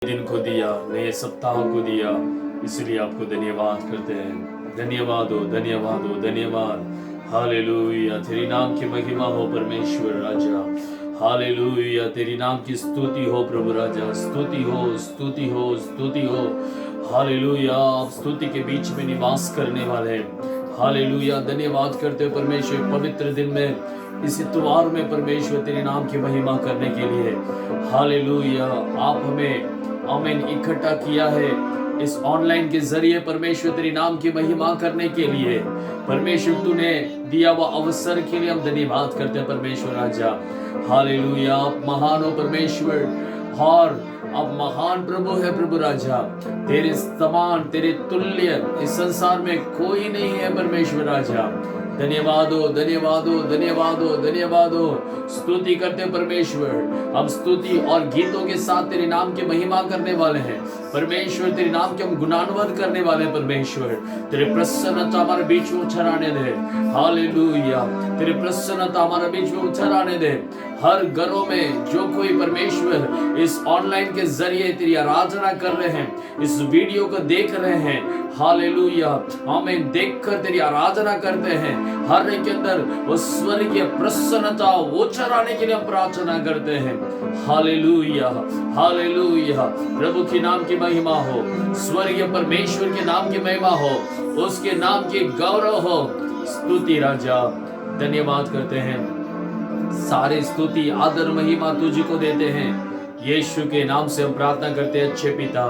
दिन को दिया, नए सप्ताह को दिया, इसलिए आपको धन्यवाद करते हैं। धन्यवाद हो, धन्यवाद हो, धन्यवाद। हालेलुया, तेरी नाम की महिमा हो परमेश्वर राजा। हालेलुया, तेरी नाम की स्तुति हो प्रभु राजा। स्तुति हो, स्तुति हो, स्तुति हो। हालेलुया, आप स्तुति के बीच में निवास करने वाले हैं। हालेलुया, धन्यवाद करते हो परमेश्वर पवित्र दिन में, इस इतवार में परमेश्वर तेरे नाम की महिमा करने के लिए। हालेलुया, आप हमें आमीन इकट्ठा किया है इस ऑनलाइन के जरिए परमेश्वर तेरी नाम की महिमा करने के लिए। परमेश्वर तूने दिया हुआ अवसर के लिए हम धन्यवाद करते हैं परमेश्वर राजा। हालेलुया, आप महान हो परमेश्वर, और अब महान प्रभु है प्रभु राजा। तेरे समान, तेरे तुल्य इस संसार में कोई नहीं है परमेश्वर राजा। धन्यवाद हो, धन्यवाद हो, धन्यवाद हो, धन्यवाद हो। स्तुति करते परमेश्वर। हम स्तुति और गीतों के साथ तेरे नाम की महिमा करने वाले हैं परमेश्वर। तेरे नाम के हम गुणानुवाद करने वाले हैं परमेश्वर। तेरे प्रसन्नता हमारे बीच में उछल आने दे। हालेलुया, तेरे प्रसन्नता हमारे बीच में उछल आने दे। हर घरों में जो कोई परमेश्वर इस ऑनलाइन के जरिए तेरी आराधना कर रहे हैं, इस वीडियो को देख रहे हैं, हालेलुया, आमीन, देखकर तेरी आराधना करते हैं, हर एक के अंदर वो स्वर्गीय प्रसन्नता उछल आने के लिए हम प्रार्थना करते हैं। हालेलुया, हालेलुया, प्रभु के नाम की महिमा हो, स्वर्गीय परमेश्वर के नाम की महिमा हो, उसके नाम की गौरव हो। स्तुति राजा, धन्यवाद करते हैं। सारे स्तुति आदर महिमा तुझी को देते हैं। यीशु के नाम से हम प्रार्थना करते हैं अच्छे पिता।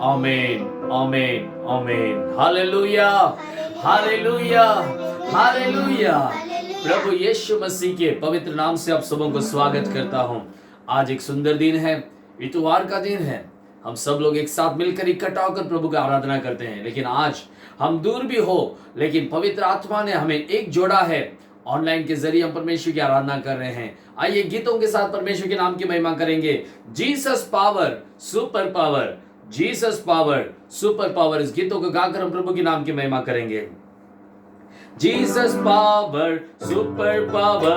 आमीन, आमीन, आमीन। हालेलुया, हालेलुया, हालेलुया। प्रभु यीशु मसीह के पवित्र नाम से आप सबों को स्वागत करता हूं। आज एक सुंदर दिन है, इतवार का दिन है। हम सब लोग एक साथ मिलकर इकट्ठा होकर प्रभु की आराधना करते हैं। लेकिन आज हम दूर भी हो, लेकिन पवित्र आत्मा ने हमें एक जोड़ा है। ऑनलाइन के जरिए हम परमेश्वर की आराधना कर रहे हैं। आइए गीतों के साथ परमेश्वर के नाम की महिमा करेंगे। Jesus power, super power, Jesus power, super power. इस गीतों को गाकर हम प्रभु के नाम की महिमा करेंगे। Jesus power, super power,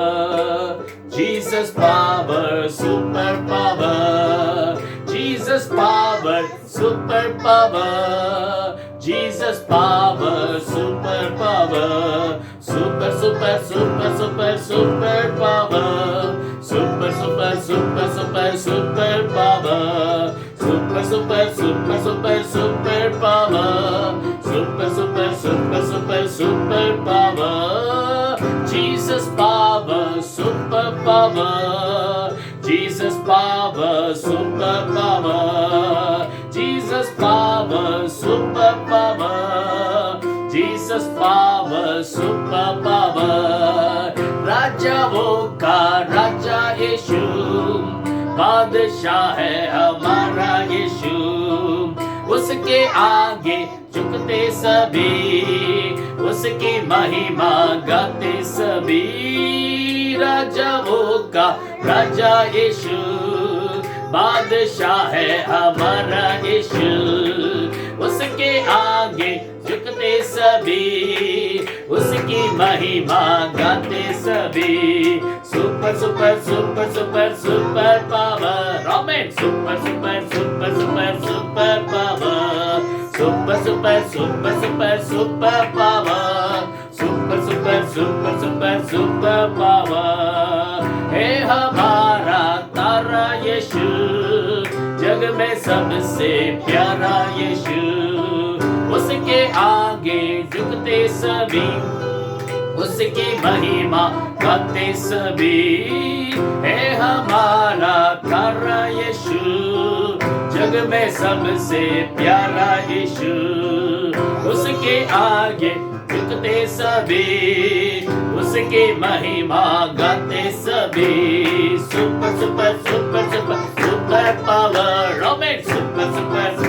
Jesus power, super power, Jesus power, super power, Jesus power, super power, super, super, super, super, super power, super, super, super, super, super power, super, super, super, super, super power, super, super, super, super, super power, Jesus power, super power, Jesus power, super power, Jesus power, super power, Jesus power, super power। राजाओं का राजा यीशु, बादशाह है हमारा यीशु, उसके आगे झुकते सभी, उसकी महिमा गाते सभी। राजाओं का राजा यीशु, बादशाह है हमारा यीशु, उसके आगे झुकते सभी, उसकी महिमा गाते सभी। Super super super super super power, आमीन। Super super super super super power, super super super super super power, super super super super super power. हे हमारा तारा यीशु, जग में सबसे प्यारा यीशु, उसके आगे झुकते सभी, उसकी महिमा गाते सभी। है हमारा तारा यीशु, जग में सबसे प्यारा यीशु, उसके आगे झुकते सभी, उसकी महिमा गाते सभी। Super super super super super power, आमीन। Super super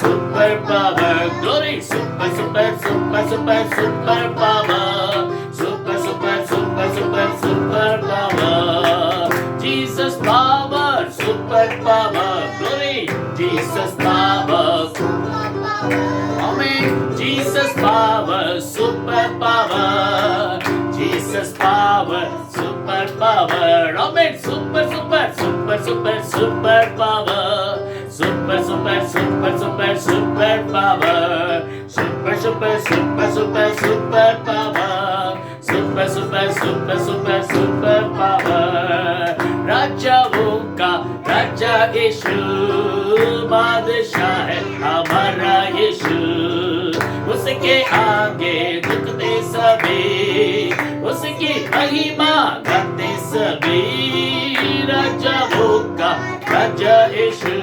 super power, glory. Super super super super super power, super super super super super power. Jesus power, super power, glory. Jesus power, आमीन। Jesus power, super power, Jesus power, super power, आमीन। Super super super super super power, super super super super super power, super super super super super power, super super super super super power. राजाओं का राजा यीशु, बादशाह है हमारा यीशु, उसके आगे झुकते सभी, उसकी महिमा गाते सभी। राजाओं का राजा यीशु,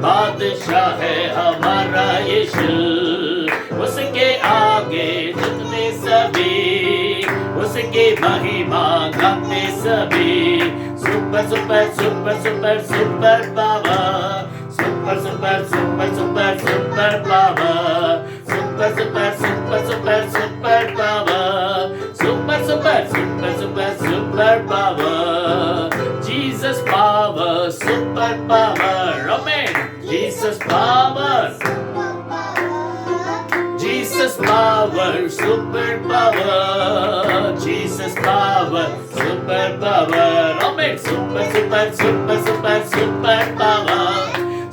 बादशाह है हमारा यीशु, उसके आगे झुकते सभी, उसकी महिमा गाते सभी। Super super super super super power, super super super super super power, super super super super super power, super super super super super power. Jesus power, super power, amen. Jesus power, Jesus power, super power, Jesus power, super power, amen. Super super super super super power,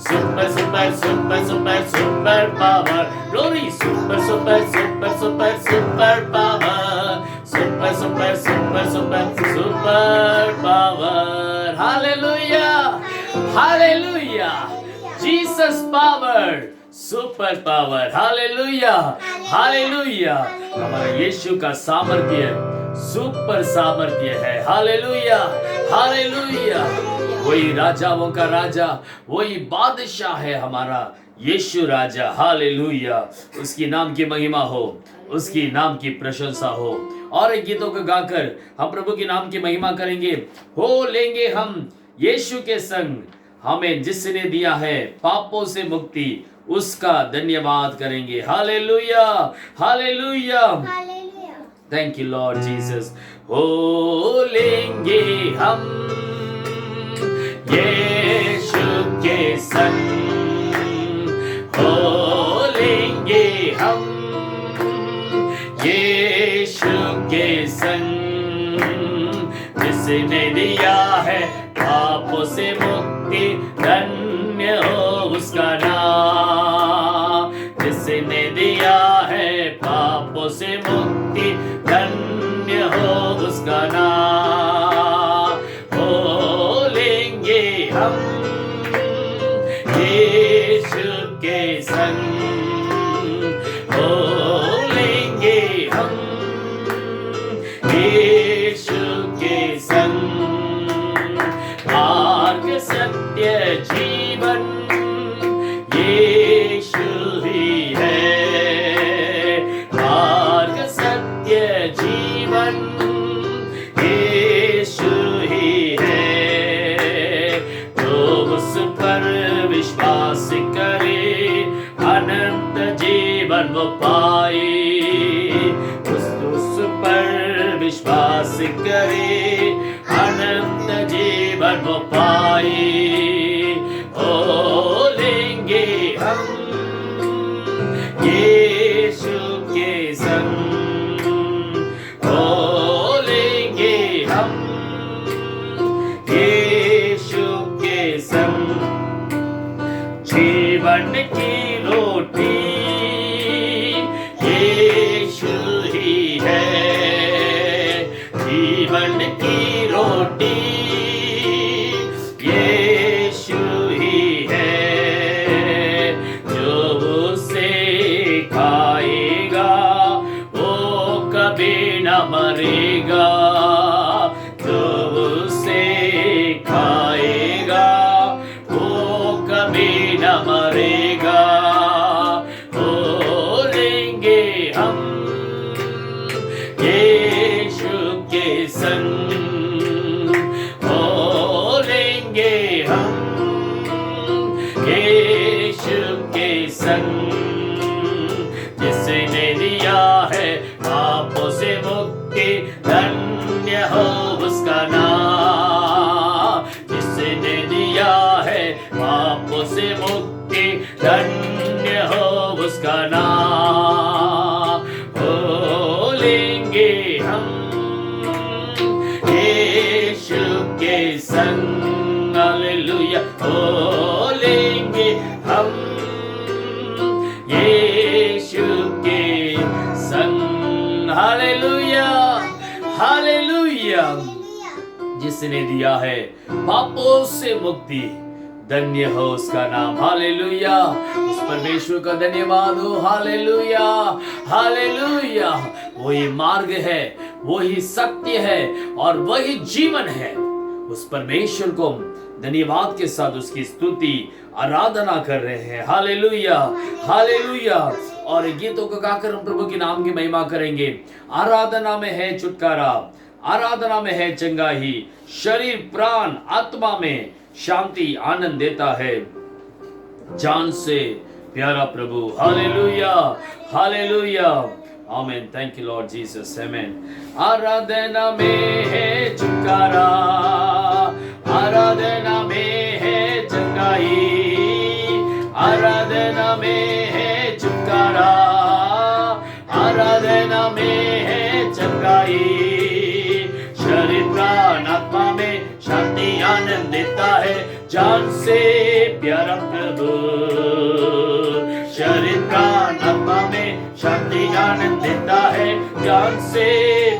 super super super super super power, glory, super super super super super power, super super super super super power. Hallelujah, hallelujah, Jesus power, super power, hallelujah, hallelujah. हमारे यीशु का सामर्थ्य super सामर्थ्य है, hallelujah, hallelujah. वही राजाओं का राजा, वही बादशाह है हमारा यीशु राजा, हालेलुया। उसकी नाम की महिमा हो, उसकी नाम की प्रशंसा हो। और एक गीतों को गाकर हम प्रभु के नाम की महिमा करेंगे। हो लेंगे हम यीशु के संग, हमें जिसने दिया है पापों से मुक्ति, उसका धन्यवाद करेंगे। Hallelujah, hallelujah, thank you Lord Jesus. हो लेंगे हम यीशु के संग, हो लेंगे हम यीशु के संग, जिसने दिया है पापों से मुक्ति, धन्य हो उसका नाम। जिसने दिया है पापों से मुक्ति, धन्य हो उसका नाम। हो लेंगे हम यीशु के संग, हो लेंगे हम यीशु के संग। मार्ग सत्य जीवन यीशु ही है, मार्ग सत्य जीवन यीशु ही है। जो उस पर विश्वास करे अनंत जीवन वो पाए, उस पर विश्वास करे अनंत जीवन वो पाए। हो लेंगे हम यीशु के संग, हो लेंगे हम यीशु के संग। जीवन की रोटी यीशु ही है, जीवन की रोटी यीशु ही है। जो उसे खाएगा वो कभी न मरेगा, जो उसे खाएगा वो कभी न मरेगा। हो लेंगे हम यीशु के संग, हो लेंगे हम यीशु के संग। जिसने दिया है पापों से मुक्ति, धन्य हो उसका नाम। जिसने दिया है पापों से मुक्ति, धन्य हो उसका नाम। हो लेंगे हम यीशु के संग, हालेलुया। हो लेंगे रहेंगे हम यीशु के संग। Hallelujah hallelujah. जिसने दिया है पापों से मुक्ति, धन्य हो उसका नाम। हालेलुया। उस परमेश्वर का धन्यवाद हो। Hallelujah hallelujah. वही मार्ग है, वही सत्य है और वही जीवन है। उस परमेश्वर को धन्यवाद के साथ उसकी स्तुति आराधना कर रहे हैं। Hallelujah hallelujah. और गीतों को गाकर हम प्रभु के नाम की महिमा करेंगे। आराधना में है छुटकारा, आराधना में है चंगाई, शरीर प्राण आत्मा में शांति आनंद देता है, जान से प्यारा प्रभु। हालेलुया हालेलुया। आमीन। Thank you Lord Jesus. आमीन। आराधना में है छुटकारा, आराधना में है चंगाई, आराधना में है छुटकारा, आराधना में है चंगाई, शरीर प्राण आत्मा में शांति आनंद देता है, जान से प्यारा प्रभु। शरीर प्राण आत्मा में शांति आनंद देता है, जान से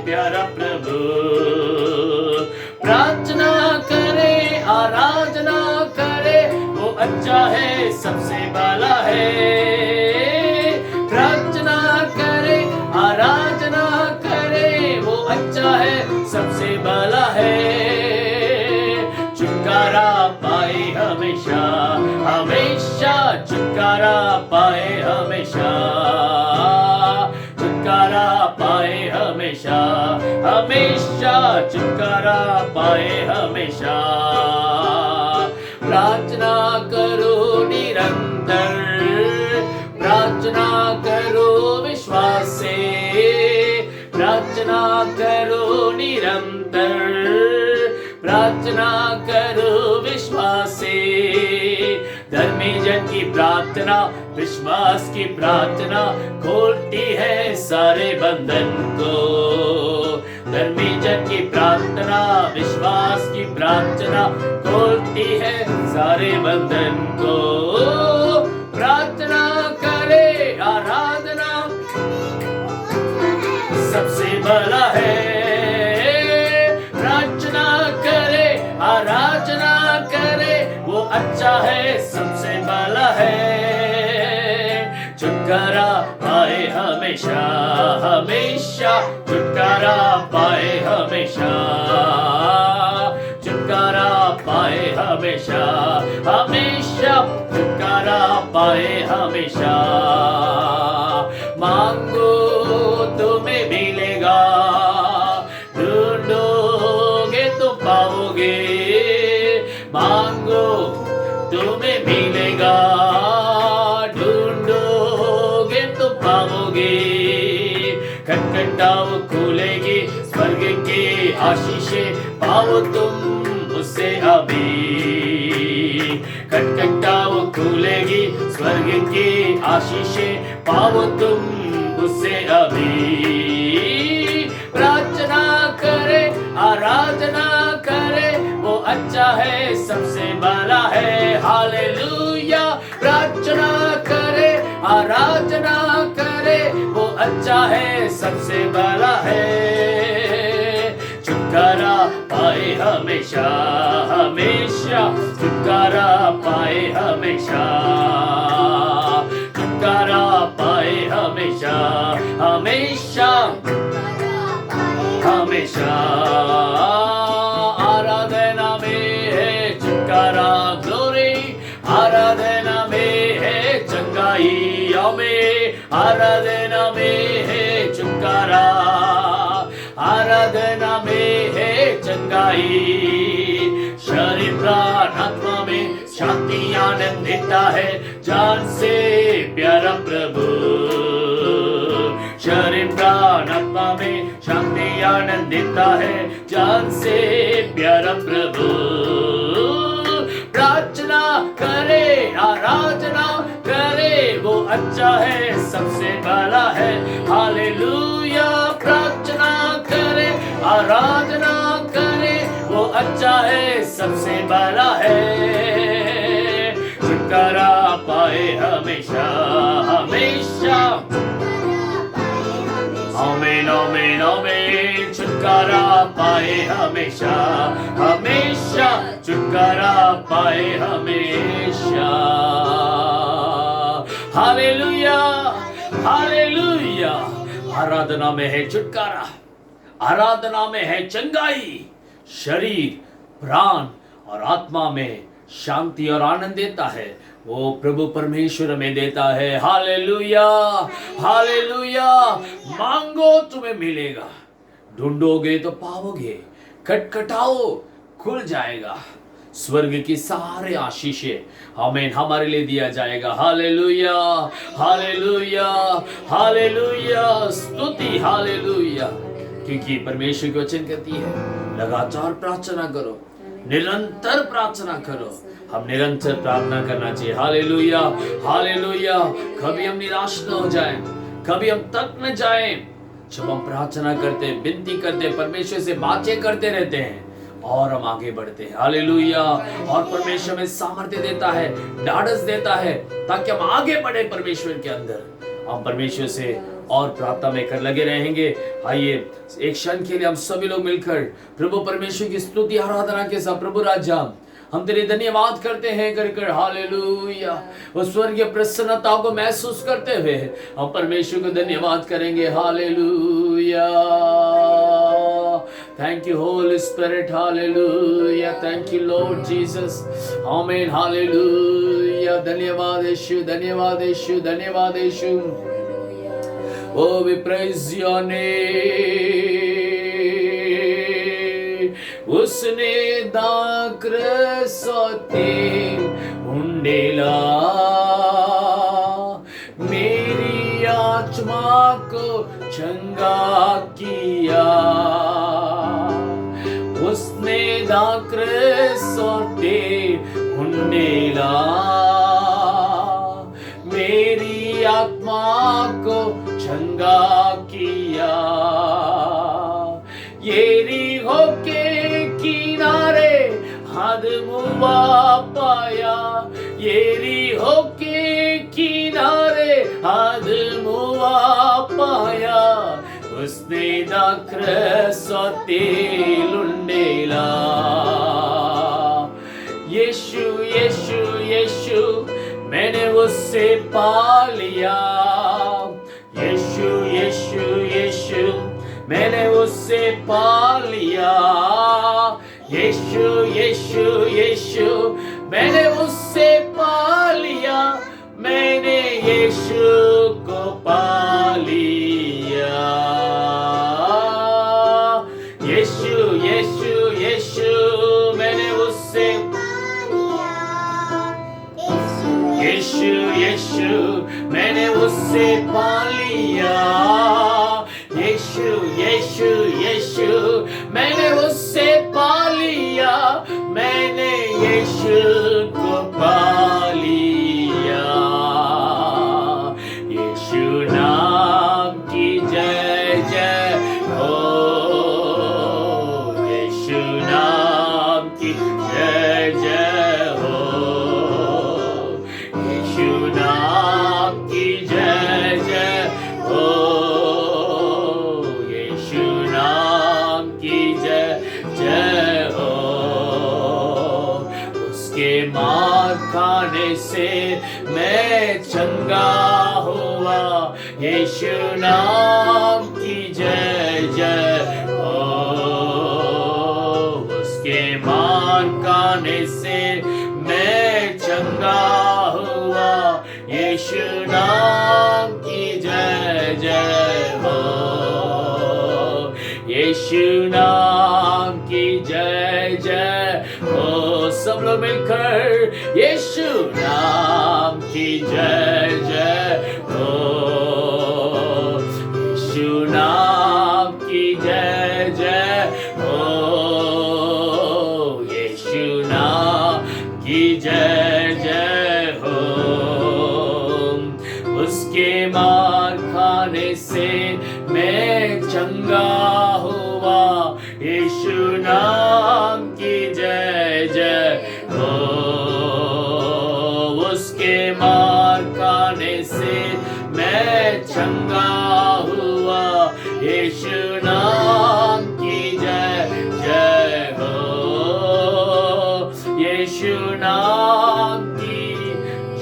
प्यारा प्रभु। प्रार्थना करे आराधना करे, वो अच्छा है सबसे भला है। प्रार्थना करे आराधना करे, वो अच्छा है सबसे भला है। छुटकारा पाए हमेशा हमेशा, छुटकारा पाए हमेशा, छुटकारा पाए हमेशा हमेशा, छुटकारा पाए हमेशा। प्रार्थना करो निरंतर, प्रार्थना करो विश्वास से, प्रार्थना करो निरंतर, प्रार्थना करो विश्वास से। धर्मी जन की प्रार्थना विश्वास की प्रार्थना खोलती है सारे बंधन को। धर्मी जन की प्रार्थना विश्वास की प्रार्थना खोलती है सारे बंधन को। प्रार्थना करे आराधना सबसे भला है। प्रार्थना करे आराधना करे, वो अच्छा है सबसे भला है। छुटकारा पाए हमेशा हमेशा, छुटकारा पाए हमेशा, छुटकारा पाए हमेशा हमेशा, छुटकारा पाए हमेशा। मांगो तुम्हें मिलेगा, ढूंढोगे तो पाओगे। मांगो तुम्हें मिलेगा, ढूंढोगे तो पाओगे। खटखटाओ खुलेगी स्वर्ग की आशीषें, पाओ तुम उससे अभी। खटखटाओ खुलेगी स्वर्ग की आशीषें, पाओ तुम उससे अभी। प्रार्थना करे आराधना करे, वो अच्छा है सबसे भला है। हालेलुया। प्रार्थना करे आराधना करे, वो अच्छा है सबसे भला है। छुटकारा पाए हमेशा हमेशा, छुटकारा पाए हमेशा, छुटकारा पाए हमेशा हमेशा हमेशा। आराधना में है छुटकारा ग्लोरी, आराधना में है चंगाई हमें, आराधना में है छुटकारा, आराधना में है चंगाई। शरीर प्राण आत्मा में शांति आनंद देता है, जान से प्यारा प्रभु। शरीर प्राण आत्मा में शांति आनंद देता है, जान से प्यारा प्रभु। प्रार्थना करे आराधना करे, वो अच्छा है सबसे भला है। हालेलुया। प्रार्थना करे आराधना करे, वो अच्छा है सबसे भला है। छुटकारा पाए हमेशा हमेशा। आमीन आमीन आमीन। छुटकारा पाए हमेशा हमेशा, छुटकारा पाए हमेशा। Hallelujah hallelujah. आराधना में है छुटकारा, आराधना में है चंगाई, शरीर प्राण और आत्मा में शांति और आनंद देता है, वो प्रभु परमेश्वर हमें देता है। Hallelujah hallelujah. मांगो तुम्हें मिलेगा, ढूंढोगे तो पाओगे, खटखटाओ खुल जाएगा। स्वर्ग की सारे आशीषें हमें हमारे लिए दिया जाएगा। हालेलुया हालेलुया हालेलुया। स्तुति हालेलुया। क्योंकि परमेश्वर की वचन कहती है लगातार प्रार्थना करो, निरंतर प्रार्थना करो। हम निरंतर प्रार्थना करना चाहिए। Hallelujah hallelujah. कभी हम निराश न हो जाएं, कभी हम तक न जाएं। जब हम प्रार्थना करते, विनती करते, परमेश्वर से बातें करते रहते हैं और हम आगे बढ़ते हैं। हालेलुया। और परमेश्वर में सामर्थ्य देता है, ढाढ़स देता है, ताकि हम आगे बढ़े परमेश्वर के अंदर। हम परमेश्वर से और प्रार्थना में कर लगे रहेंगे। आइए एक क्षण के लिए हम सभी लोग मिलकर प्रभु परमेश्वर की स्तुति आराधना के साथ प्रभु राजा हम तेरे धन्यवाद करते हैं कर हालेलुया। उस स्वर्गीय प्रसन्नता को महसूस करते हुए हम परमेश्वर को धन्यवाद करेंगे। Hallelujah. Thank you Holy spirit. Hallelujah. Thank you Lord Jesus. आमीन। हालेलुया। धन्यवाद यीशु, धन्यवाद यीशु, धन्यवाद यीशु। Oh, we praise your name. उसने दाक्रसोते उंडेला मेरी आत्मा को चंगा किया। उसने दाक्रसोते उंडेला मेरी आत्मा को चंगा किया। यरीहो के किनारे आदमुआ पाया, यरीहो के किनारे आदमुआ पाया। उसने दाक्रसोते लुंडेला। यीशु यीशु यीशु मैंने उससे पा लिया। यीशु यीशु यीशु मैंने उससे पा लिया। यीशु यीशु यीशु मैंने उससे पा लिया। मैंने यीशु को पा लिया। यीशु यीशु यीशु मैंने उससे यीशु यीशु मैंने उससे पा लिया। यीशु यीशु यीशु मैंने उससे पा लिया। मैंने यीशु को पा लिया। यीशु नाम की जय जय हो। यीशु नाम की जय जय हो। यीशु नाम की जय जय हो। यीशु नाम की जय जय हो। उसके मार खाने से मैं चंगा हुआ। यीशु नाम की जय जय हो। उसके मार खाने से मैं चंगा हुआ। यीशु नाम की जय जय हो। यीशु नाम की जय जय हो। सब लोग मिलकर यीशु नाम की जय जय हो। यीशु नाम की जय जय हो। यीशु नाम की जय जय हो। उसके मार खाने से मैं चंगा हुआ। यीशु नाम की जय जय हो। मार खाने से मैं चंगा हुआ। यीशु नाम की जय जय हो, यीशु नाम की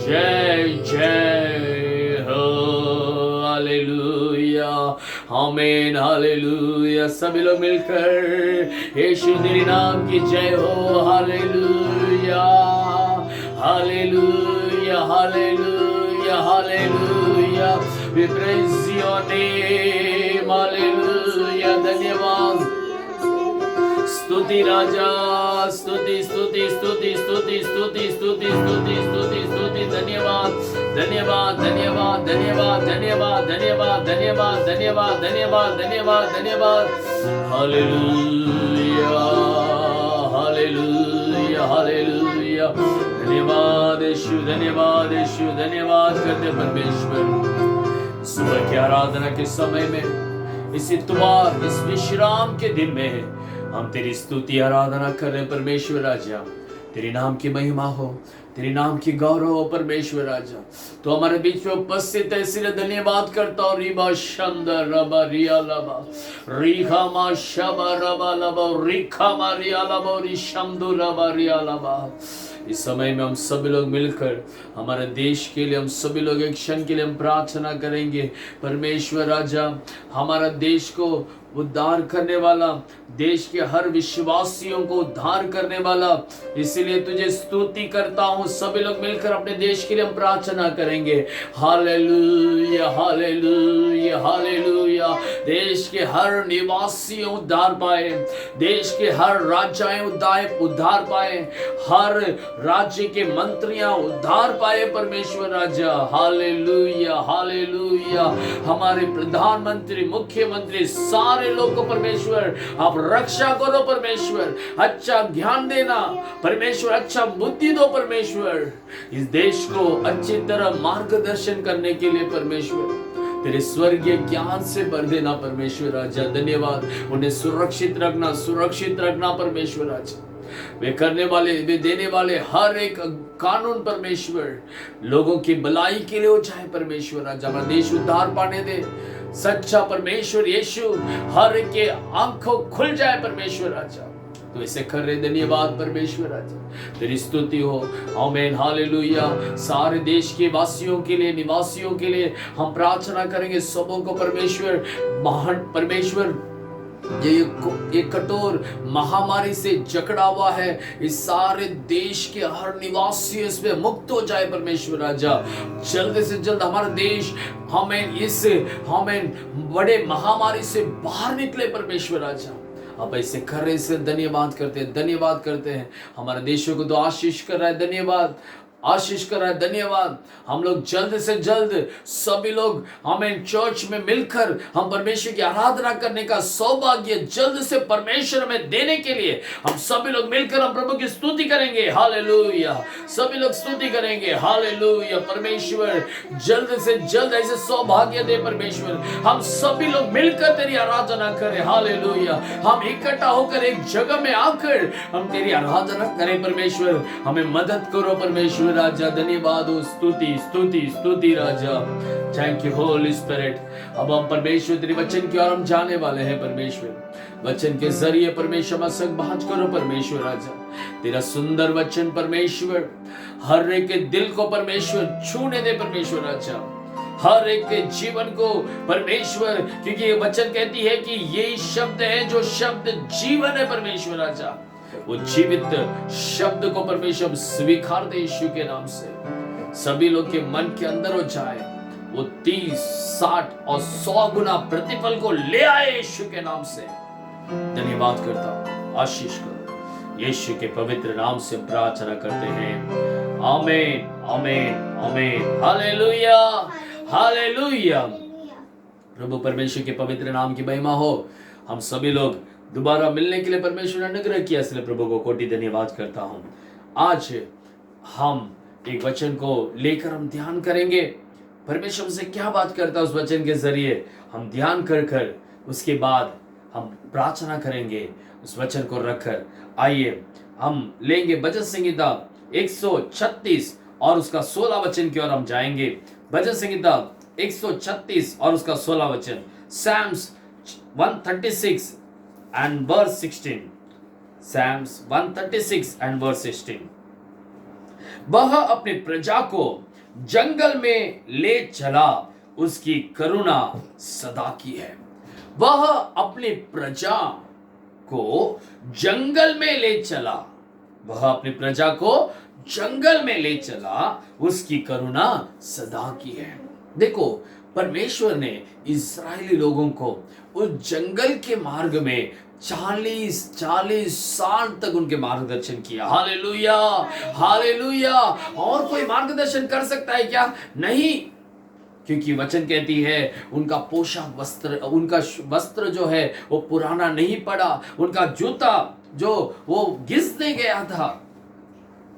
जय जय हो। हालेलुया, आमीन, हालेलुया। सभी लोग मिलकर यीशु तेरे नाम की जय हो। हालेलुया, हालेलुया, हालेलुया, hallelujah. We praise your name, hallelujah. धन्यवाद, स्तुति राजा, स्तुति स्तुति स्तुति स्तुति स्तुति स्तुति स्तुति स्तुति स्तुति। धन्यवाद, धन्यवाद, धन्यवाद, धन्यवाद, धन्यवाद, धन्यवाद, धन्यवाद, धन्यवाद, धन्यवाद, धन्यवाद, धन्यवाद। हालेलुया, हालेलुया, हालेलुया। धन्यवाद यीशु, धन्यवाद यीशु, धन्यवाद करते परमेश्वर। सुबह की आराधना के समय में, इस इतवार, इस विश्राम के दिन में हम तेरी स्तुति आराधना कर रहे परमेश्वर राजा। तेरे नाम की महिमा हो, तेरे नाम की गौरव हो परमेश्वर राजा। तो हमारे बीच में उपस्थित है, इसलिए धन्यवाद करता हूँ। रिबा शंदर रबा रिया लबा रिखा मा शबा रबा लबा रिखा मा रिया लबा रिशमदु रबा रिया लबा। इस समय में हम सभी लोग मिलकर हमारे देश के लिए, हम सभी लोग एक क्षण के लिए हम प्रार्थना करेंगे। परमेश्वर राजा, हमारा देश को उद्धार करने वाला, देश के हर विश्वासियों को उद्धार करने वाला, इसीलिए तुझे स्तुति करता हूँ। सभी लोग मिलकर अपने देश के लिए हम प्रार्थना करेंगे। हालेलुया, हालेलुया, हालेलुया। देश के हर निवासी उद्धार पाए, देश के हर राजाएं उद्धार पाए, हर राज्य के मंत्रियां उद्धार पाए परमेश्वर राजा। Hallelujah, hallelujah. हमारे प्रधानमंत्री, मुख्यमंत्री, सारे लोग को परमेश्वर आप रक्षा करो परमेश्वर। अच्छा ज्ञान देना परमेश्वर, अच्छा बुद्धि दो परमेश्वर, इस देश को अच्छी तरह मार्गदर्शन करने के लिए परमेश्वर तेरे स्वर्गीय ज्ञान से भर देना परमेश्वर राजा। धन्यवाद। उन्हें सुरक्षित रखना परमेश्वर राजा। वे करने वाले, वे देने वाले हर एक कानून परमेश्वर लोगों की भलाई के लिए हो जाए परमेश्वर राजा। हमारा देश उद्धार पाने दे। सच्चा परमेश्वर यीशु, हर एक के आंखों खुल जाए परमेश्वर राजा। तो इसे कर रहे, धन्यवाद परमेश्वर राजा। तेरी स्तुति हो। आमीन, हालेलुया। सारे देश के वासियों के लिए, निवासियों के लिए हम प्रार्थना करेंगे। सबों को परमेश्वर, महान परमेश्वर, ये कठोर महामारी से जकड़ा हुआ है, इस सारे देश के हर निवासी इसमें मुक्त हो जाए परमेश्वर राजा। जल्द से जल्द हमारा देश हमें बड़े महामारी से बाहर निकले परमेश्वर राजा। अब ऐसे कर रहे, से धन्यवाद करते हैं। हमारे देशों को तो आशीष कर रहा है, धन्यवाद। आशीष कर रहा है, धन्यवाद। हम लोग जल्द से जल्द सभी लोग हमें चर्च में मिलकर हम परमेश्वर की आराधना करने का सौभाग्य जल्द से परमेश्वर में देने के लिए हम सभी लोग मिलकर हम प्रभु की स्तुति करेंगे। हालेलुया, सभी लोग स्तुति करेंगे। हालेलुया। परमेश्वर जल्द से जल्द ऐसे सौभाग्य दे परमेश्वर, हम सभी लोग मिलकर तेरी आराधना करें। हालेलुया। हम इकट्ठा होकर एक जगह में आकर हम तेरी आराधना करें परमेश्वर। हमें मदद करो परमेश्वर राजा। धन्यवाद हो, स्तुति स्तुति स्तुति राजा। Thank you Holy Spirit. अब हम परमेश्वर तेरे वचन की ओर हम जाने वाले हैं परमेश्वर। वचन के जरिए परमेश्वर हम संग बात करो परमेश्वर राजा। तेरा सुंदर वचन परमेश्वर हर एक के दिल को परमेश्वर छूने दे परमेश्वर राजा। हर एक के जीवन को परमेश्वर, क्योंकि ये वचन कहती है कि ये शब्द है जो शब्द जीवन है परमेश्वर राजा। वो जीवित शब्द को परमेश्वर स्वीकार दे यीशु के नाम से। सभी लोग के मन के अंदर हो जाए, वो 30, 60 और 100 गुना प्रतिफल को ले आए यीशु के नाम से। धन्यवाद करता हूं, आशीष करो यीशु के पवित्र नाम से प्रार्थना करते हैं। आमीन, आमीन, आमीन। हालेलुया, हालेलुया। प्रभु परमेश्वर के पवित्र नाम की महिमा हो। हम सभी लोग दोबारा मिलने के लिए परमेश्वर ने अनुग्रह किया, इसलिए प्रभु को कोटि धन्यवाद करता हूं। आज हम एक वचन को लेकर हम ध्यान करेंगे। परमेश्वर से क्या बात करता है उस वचन के जरिए हम ध्यान कर उसके बाद हम प्रार्थना करेंगे उस वचन को रखकर। आइए हम लेंगे भजन संहिता 136 और उसका 16 वचन की ओर हम जाएंगे। भजन संहिता 136 और उसका 16 वचन, Psalms 136 and verse 16, Psalms 136 and verse 16। वह अपनी प्रजा को जंगल में ले चला, उसकी करुणा सदा की है। वह अपनी प्रजा को जंगल में ले चला, वह अपनी प्रजा को जंगल में ले चला, उसकी करुणा सदा की है। देखो, परमेश्वर ने इस्राएली लोगों को उस जंगल के मार्ग में 40 साल तक उनके मार्गदर्शन किया। Hallelujah, hallelujah. और कोई मार्गदर्शन कर सकता है क्या? नहीं, क्योंकि वचन कहती है उनका पोशाक वस्त्र, उनका वस्त्र जो है वो पुराना नहीं पड़ा, उनका जूता जो वो घिसने गया था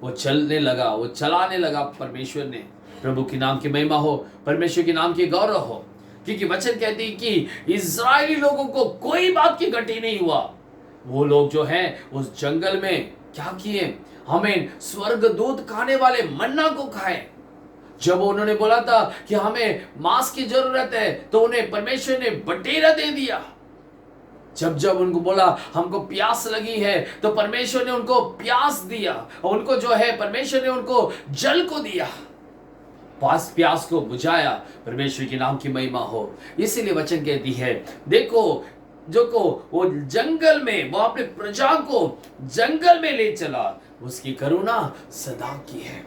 वो चलने लगा, वो चलाने लगा। परमेश्वर ने, प्रभु के नाम की महिमा हो, परमेश्वर के नाम की गौरव हो, क्योंकि वचन कहती है कि इस्राएली लोगों को कोई बात की घटी नहीं हुआ। वो लोग जो हैं उस जंगल में क्या किए? हमें स्वर्गदूत खाने वाले मन्ना को खाए। जब उन्होंने बोला था कि हमें मांस की जरूरत है तो उन्हें परमेश्वर ने बटेरा दे दिया। जब जब उनको बोला हमको प्यास लगी है तो परमेश्वर ने उनको प्यास दिया, और उनको जो है परमेश्वर ने उनको जल को दिया, प्यास को बुझाया। परमेश्वर के नाम की महिमा हो। इसीलिए वचन कहती है, देखो जो को वो जंगल में, वो अपने प्रजा को जंगल में ले चला, उसकी करुणा सदा की है।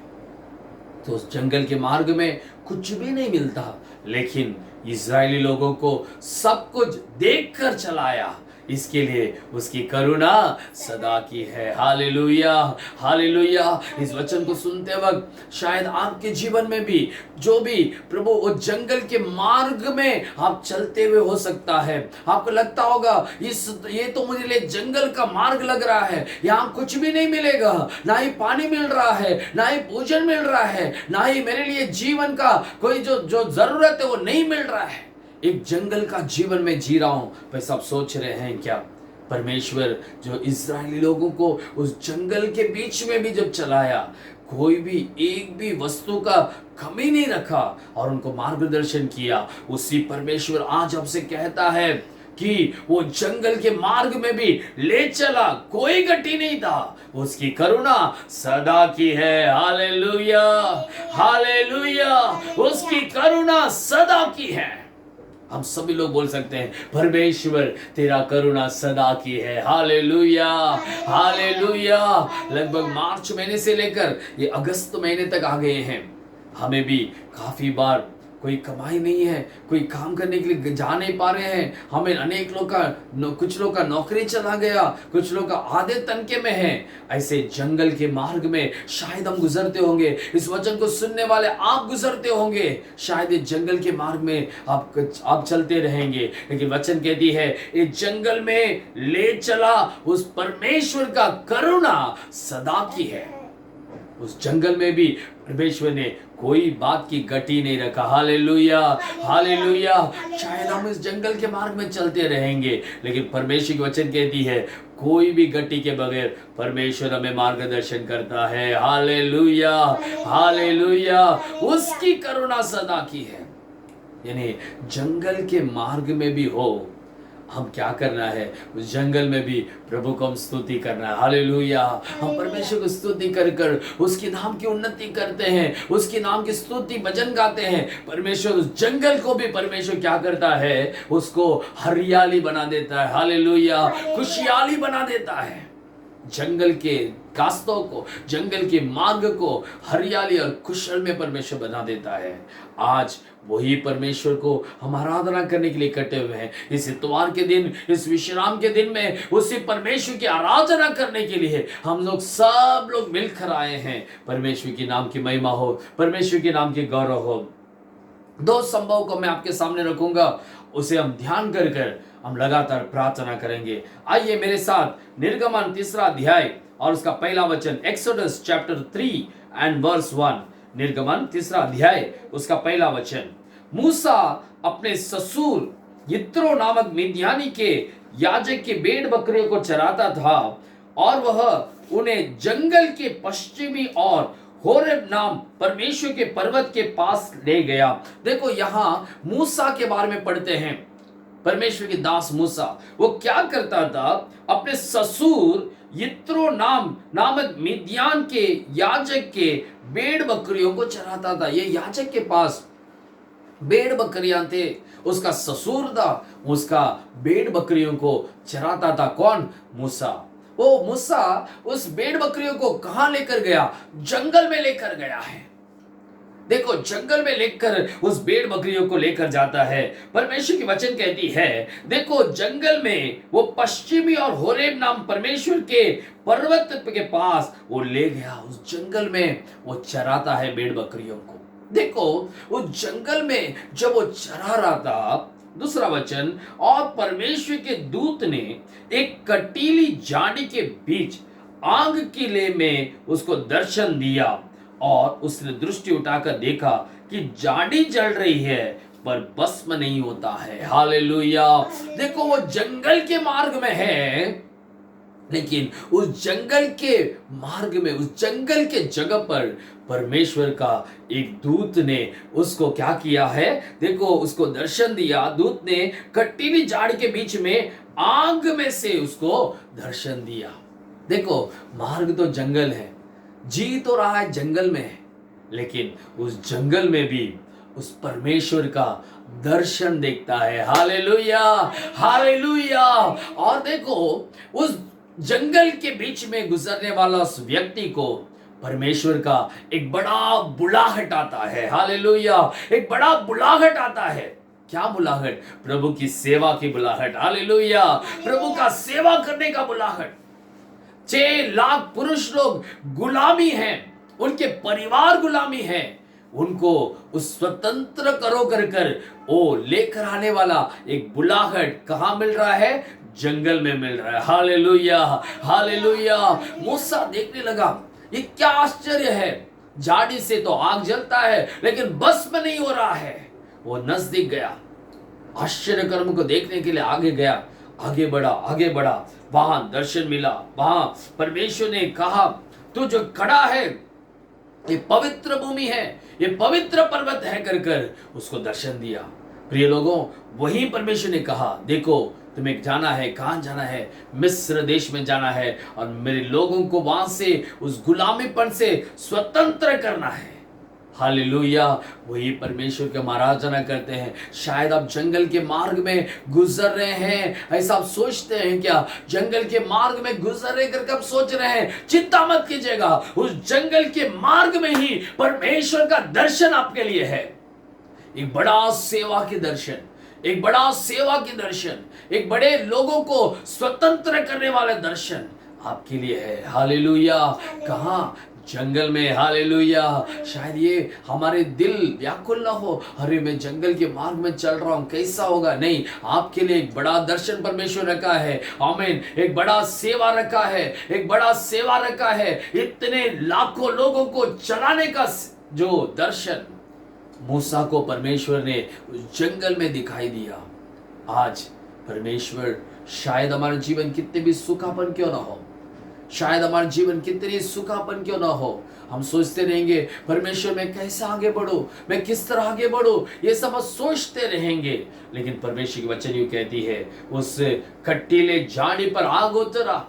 तो उस जंगल के मार्ग में कुछ भी नहीं मिलता, लेकिन इस्राएली लोगों को सब कुछ देखकर चलाया, इसके लिए उसकी करुणा सदा की है। Hallelujah, hallelujah. इस वचन को सुनते वक्त शायद आपके जीवन में भी जो भी प्रभु वो जंगल के मार्ग में आप चलते हुए हो सकता है, आपको लगता होगा ये तो मुझे लिए जंगल का मार्ग लग रहा है, यहाँ कुछ भी नहीं मिलेगा, ना ही पानी मिल रहा है, ना ही भोजन मिल रहा है, ना ही मेरे लिए जीवन का कोई जो जरूरत है वो नहीं मिल रहा है, एक जंगल का जीवन में जी रहा हूं। वैसे आप सोच रहे हैं क्या? परमेश्वर जो इस्राएली लोगों को उस जंगल के बीच में भी जब चलाया, कोई भी एक भी वस्तु का कमी नहीं रखा और उनको मार्गदर्शन किया, उसी परमेश्वर आज आपसे कहता है कि वो जंगल के मार्ग में भी ले चला, कोई गति नहीं था, उसकी करुणा सदा की है। Hallelujah, hallelujah. उसकी करुणा सदा की है। हम सभी लोग बोल सकते हैं, परमेश्वर तेरा करुणा सदा की है। Hallelujah, hallelujah. लगभग मार्च महीने से लेकर ये अगस्त महीने तक आ गए हैं, हमें भी काफी बार कोई कमाई नहीं है, कोई काम करने के लिए जा नहीं पा रहे हैं। हमें अनेक लोग का, कुछ लोग का नौकरी चला गया, कुछ लोग का आधे तनके में है। ऐसे जंगल के मार्ग में शायद हम गुजरते होंगे, इस वचन को सुनने वाले आप गुजरते होंगे, शायद इस जंगल के मार्ग में आप चलते रहेंगे। लेकिन वचन कहती है इस जंगल में ले चला उस परमेश्वर का करुणा सदा की है। उस जंगल में भी परमेश्वर ने कोई बात की गति नहीं रखा। Hallelujah, hallelujah. शायद हम इस जंगल के मार्ग में चलते रहेंगे, लेकिन परमेश्वर की वचन कहती है कोई भी गति के बगैर परमेश्वर हमें मार्गदर्शन करता है। Hallelujah, hallelujah. उसकी करुणा सदा की है। यानी जंगल के मार्ग में भी हो, हम क्या करना है? उस जंगल में भी प्रभु को हम स्तुति करना है। हालेलुया। हम परमेश्वर को स्तुति कर कर उसके नाम की उन्नति करते हैं, उसके नाम की स्तुति भजन गाते हैं। परमेश्वर उस जंगल को भी परमेश्वर क्या करता है? उसको हरियाली बना देता है। हालेलुया, खुशहाली बना देता है। जंगल के रास्तों को, जंगल के मार्ग को हरियाली और कुशल में परमेश्वर बना देता है। आज वही परमेश्वर को हम आराधना करने के लिए इकट्ठे हुए हैं। इस इतवार के दिन, इस विश्राम के दिन में उसी परमेश्वर की आराधना करने के लिए हम लोग सब लोग मिलकर आए हैं। परमेश्वर के नाम की महिमा हो, परमेश्वर के नाम की गौरव हो। दो संभव को मैं आपके सामने रखूंगा, उसे हम ध्यान कर कर हम लगातार प्रार्थना करेंगे। आइए मेरे साथ निर्गमन 3 अध्याय और उसका पहला वचन, एक्सोडस चैप्टर 3 एंड वर्स 1। निर्गमन 3 अध्याय उसका पहला वचन। मूसा अपने ससुर यित्रो नामक मिद्यानी के याजक के भेड़ बकरियों को चराता था, और वह उन्हें जंगल के पश्चिमी और होरेब नाम परमेश्वर के पर्वत के पास ले गया। देखो यहां मूसा के बारे में पढ़ते हैं। परमेश्वर के दास मूसा वो क्या करता था, अपने ससुर यित्रो नामक मिद्यान के याजक के भेड़ बकरियों को चराता था। ये याजक के पास भेड़ बकरियां थे, उसका ससुर था, उसका भेड़ बकरियों को चराता था। कौन? मूसा। वो मूसा उस भेड़ बकरियों को कहां लेकर गया? जंगल में लेकर गया है। देखो जंगल में लेकर उस भेड़ बकरियों को लेकर जाता है। परमेश्वर की वचन कहती है, देखो जंगल में वो पश्चिमी और होरेब नाम परमेश्वर के पर्वत के पास वो ले गया। उस जंगल में वो चराता है भेड़ बकरियों को। देखो उस जंगल में जब वो चरा रहा था, दूसरा वचन, और परमेश्वर के दूत ने एक कटीली झाड़ी के बीच आग किले में उसको दर्शन दिया, और उसने दृष्टि उठाकर देखा कि झाड़ी जल रही है पर भस्म नहीं होता है। हालेलुया। देखो वो जंगल के मार्ग में है, लेकिन उस जंगल के मार्ग में, उस जंगल के जगह पर परमेश्वर का एक दूत ने उसको क्या किया है? देखो उसको दर्शन दिया। दूत ने कटीली झाड़ी के बीच में आग में से उसको दर्शन दिया। देखो मार्ग तो जंगल है, जी तो रहा है जंगल में है, लेकिन उस जंगल में भी उस परमेश्वर का दर्शन देखता है। Hallelujah, hallelujah. और देखो उस जंगल के बीच में गुजरने वाला उस व्यक्ति को परमेश्वर का एक बड़ा बुलाहट आता है। हालेलुया, एक बड़ा बुलाहट आता है। क्या बुलाहट? प्रभु की सेवा की बुलाहट। हालेलुया, प्रभु का सेवा करने का बुलाहट। 6 लाख पुरुष लोग गुलामी हैं, उनके परिवार गुलामी है, उनको उस स्वतंत्र करो कर वो लेकर आने वाला एक बुलाहट कहां मिल रहा है? जंगल में मिल रहा है। Hallelujah, hallelujah. मूसा देखने लगा, ये क्या आश्चर्य है, झाड़ी से तो आग जलता है लेकिन भस्म नहीं हो रहा है। वो नजदीक गया, आश्चर्य कर्म को देखने के लिए आगे गया, आगे बढ़ा, आगे बढ़ा। वहां दर्शन मिला। वहां परमेश्वर ने कहा, तू जो खड़ा है ये पवित्र भूमि है, ये पवित्र पर्वत है कर उसको दर्शन दिया। प्रिय लोगों, वहीं परमेश्वर ने कहा, देखो तुम्हें जाना है। कहां जाना है? मिस्र देश में जाना है, और मेरे लोगों को वहां से उस गुलामीपन से स्वतंत्र करना है। हालेलुया। वही परमेश्वर के आराधना करते हैं। शायद आप जंगल के मार्ग में गुजर रहे हैं, ऐसा आप सोचते हैं क्या? जंगल के मार्ग में गुजर रहे करके आप सोच रहे हैं, चिंता मत कीजिएगा, उस जंगल के मार्ग में ही परमेश्वर का दर्शन आपके लिए है। एक बड़ा सेवा के दर्शन, एक बड़ा सेवा के दर्शन, एक बड़े लोगों को स्वतंत्र करने वाले दर्शन आपके लिए है। हालेलुया। कहां? जंगल में। हालेलुया। शायद ये हमारे दिल व्याकुल ना हो, अरे मैं जंगल के मार्ग में चल रहा हूं, कैसा होगा? नहीं, आपके लिए एक बड़ा दर्शन परमेश्वर रखा है। आमीन। एक बड़ा सेवा रखा है, एक बड़ा सेवा रखा है। इतने लाखों लोगों को चलाने का जो दर्शन मूसा को परमेश्वर ने उस जंगल में दिखाई दिया। आज परमेश्वर, शायद हमारा जीवन कितने भी सुखापन क्यों ना हो, शायद हमारा जीवन कितनी सुखापन क्यों ना हो, हम सोचते रहेंगे परमेश्वर मैं कैसे आगे बढ़ूं, मैं किस तरह आगे बढ़ूं, ये सब सोचते रहेंगे। लेकिन परमेश्वर की वचन यूं कहती है, उस कटीले झाड़ी पर आग उतरा,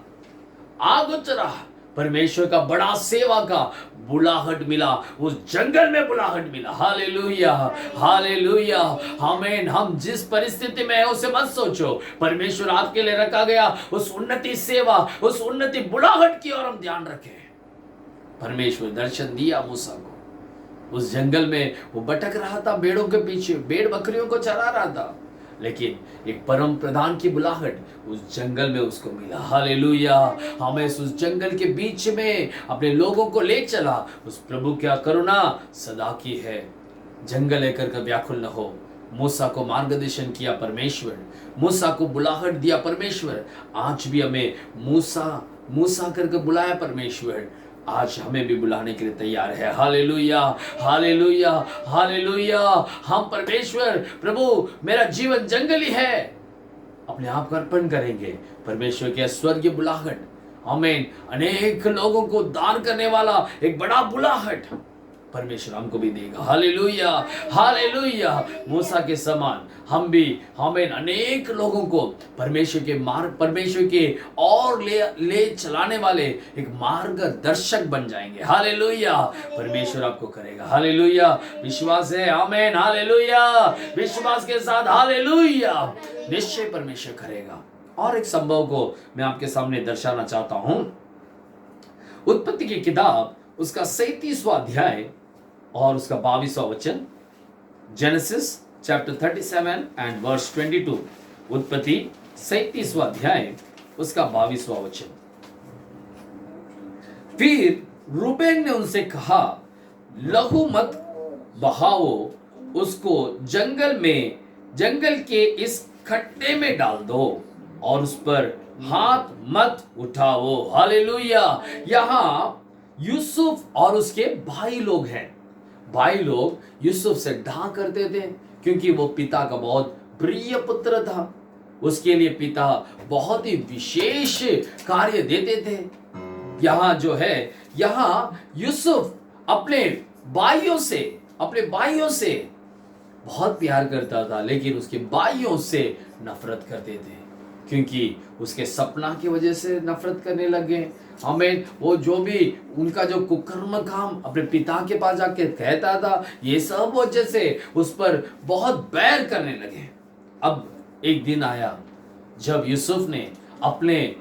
आग उतरा। परमेश्वर का बड़ा सेवा का बुलाहट मिला, उस जंगल में बुलाहट मिला। हालेलुया, हालेलुया। आमीन। हम जिस परिस्थिति में है उसे मत सोचो, परमेश्वर आपके लिए रखा गया उस उन्नति सेवा, उस उन्नति बुलाहट की ओर हम ध्यान रखें। परमेश्वर दर्शन दिया मूसा को। उस जंगल में वो भटक रहा था, भेड़ों के पीछे, भेड़ बकरियों को चरा रहा था, लेकिन एक परम प्रधान की बुलाहट उस जंगल में उसको मिला। हालेलुया। हमें उस जंगल के बीच में अपने लोगों को ले चला। उस प्रभु की करुणा सदा की है। जंगल लेकर के व्याकुल न हो। मूसा को मार्गदर्शन किया परमेश्वर, मूसा को बुलाहट दिया परमेश्वर। आज भी हमें मूसा मूसा करके बुलाया परमेश्वर, आज हमें भी बुलाने के लिए तैयार है। हालेलुया, हालेलुया, हालेलुया। हम परमेश्वर, प्रभु मेरा जीवन जंगली है, अपने आप को अर्पण करेंगे। परमेश्वर के स्वर्गीय बुलाहट आमीन, अनेक लोगों को दान करने वाला एक बड़ा बुलाहट परमेश्वर हमको भी देगा। Hallelujah, hallelujah. मूसा के समान हम भी आमीन अनेक लोगों को परमेश्वर के मार्ग, परमेश्वर के और ले चलाने वाले एक मार्गदर्शक बन जाएंगे। हालेलुया, परमेश्वर आपको करेगा। हालेलुया, विश्वास है? आमीन, हालेलुया, विश्वास के साथ हालेलुया, निश्चय परमेश्वर करेगा। और एक संभव को मैं आपके सामने दर्शाना चाहता हूं। उत्पत्ति की किताब उसका 37वां अध्याय और उसका 22वां वचन। Genesis chapter 37 and verse 22। उत्पत्ति 37वां अध्याय उसका 22वां वचन। फिर रूबेन ने उनसे कहा, लहू मत बहाओ, उसको जंगल के इस खड्डे में डाल दो और उस पर हाथ मत उठाओ। हालेलुया। यहां यूसुफ और उसके भाई लोग हैं। भाई लोग यूसुफ से डाह करते थे क्योंकि वो पिता का बहुत प्रिय पुत्र था। उसके लिए पिता बहुत ही विशेष कार्य देते थे। यहां जो है, यहां यूसुफ अपने भाइयों से बहुत प्यार करता था, लेकिन उसके भाइयों से नफरत करते थे क्योंकि उसके सपना की वजह से नफरत करने लगे। हमें वो जो भी उनका जो कुकर्म काम अपने पिता के पास जाके कहता था, ये सब वजह से उस पर बहुत बैर करने लगे। अब एक दिन आया जब यूसुफ ने अपने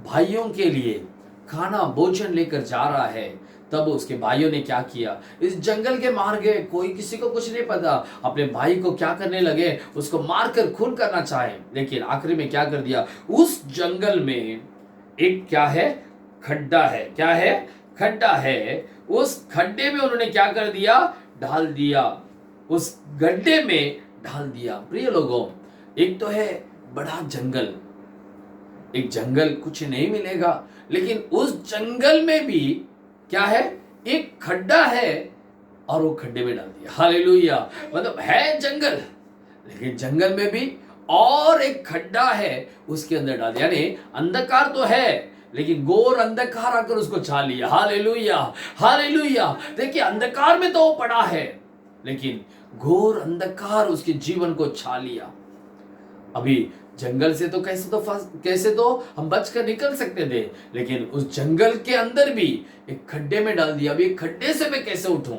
भाइयों के लिए खाना भोजन लेकर जा रहा है, तब उसके भाइयों ने क्या किया, इस जंगल के मार गए, कोई किसी को कुछ नहीं पता, अपने भाई को क्या करने लगे, उसको मारकर खून करना चाहे। लेकिन आखिरी में क्या कर दिया, उस जंगल में एक क्या है, खड्डा है। क्या है? खड्डा है। उस खड्डे में उन्होंने क्या कर दिया, डाल दिया, उस गड्ढे में डाल दिया। प्रिय लोगों, एक तो है बड़ा जंगल, एक जंगल कुछ नहीं मिलेगा, लेकिन उस जंगल में भी क्या है, एक खड्डा है और वो खड्डे में डाल दिया। हालेलुया। मतलब है जंगल, लेकिन जंगल में भी और एक खड्डा है, उसके अंदर डाल दिया। यानी अंधकार तो है, लेकिन घोर अंधकार आकर उसको छा लिया। Hallelujah, hallelujah. देखिए, अंधकार में तो वो पड़ा है, लेकिन घोर अंधकार उसके जीवन को छा लिया। अभी जंगल से तो कैसे तो हम बचकर निकल सकते थे, लेकिन उस जंगल के अंदर भी एक खड्डे में डाल दिया। अभी एक खड्डे से मैं कैसे उठूं?